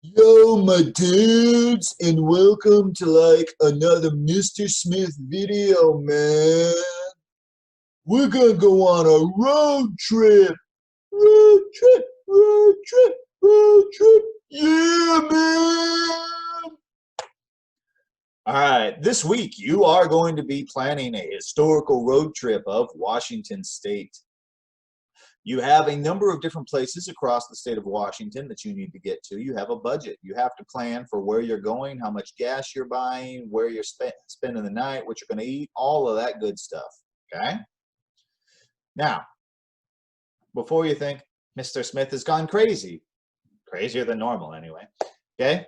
Yo, my dudes, and welcome to another Mr. Smith video, man. We're gonna go on a road trip. Road trip, road trip, road trip. Yeah, man. All right, this week you are going to be planning a historical road trip of Washington State. You have a number of different places across the state of Washington that you need to get to. You have a budget. You have to plan for where you're going, how much gas you're buying, where you're spending the night, what you're going to eat, all of that good stuff. Okay? Now, before you think Mr. Smith has gone crazy, crazier than normal anyway, okay?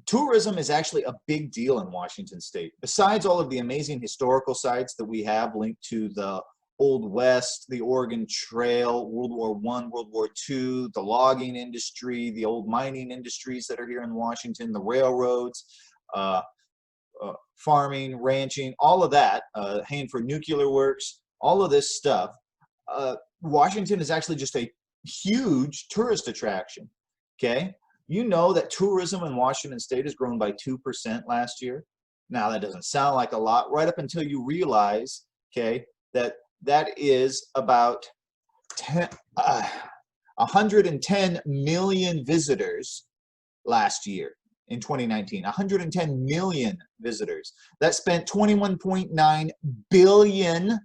Tourism is actually a big deal in Washington State. Besides all of the amazing historical sites that we have linked to the Old West, the Oregon Trail, World War I, World War II, the logging industry, the old mining industries that are here in Washington, the railroads, farming, ranching, all of that, Hanford Nuclear Works, all of this stuff. Washington is actually just a huge tourist attraction, okay? You know that tourism in Washington State has grown by 2% last year. Now, that doesn't sound like a lot, right up until you realize, okay, that is about 110 million visitors last year in 2019. 110 million visitors. That spent $21.9 billion,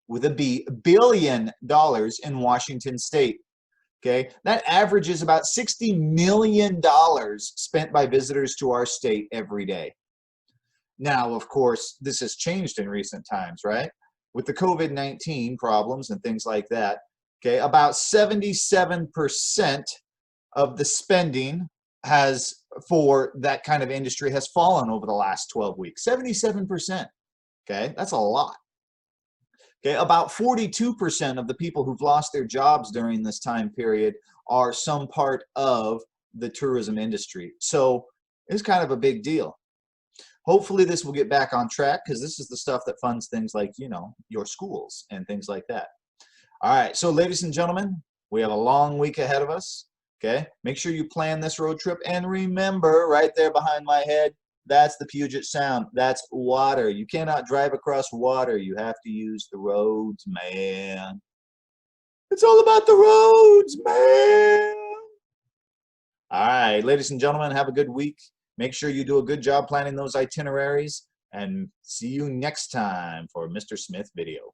with a B, billion dollars in Washington State. Okay, that averages about $60 million spent by visitors to our state every day. Now, of course, this has changed in recent times, right? With the COVID-19 problems and things like that, okay, about 77% of the spending for that kind of industry has fallen over the last 12 weeks. 77%, okay, that's a lot. Okay, about 42% of the people who've lost their jobs during this time period are some part of the tourism industry. So it's kind of a big deal. Hopefully this will get back on track, because this is the stuff that funds things like, you know, your schools and things like that. All right, so ladies and gentlemen, we have a long week ahead of us. Okay, make sure you plan this road trip, and remember, right there behind my head, that's the Puget Sound. That's water. You cannot drive across water. You have to use the roads, man. It's all about the roads, man. All right, ladies and gentlemen, have a good week. Make sure you do a good job planning those itineraries, and see you next time for Mr. Smith video.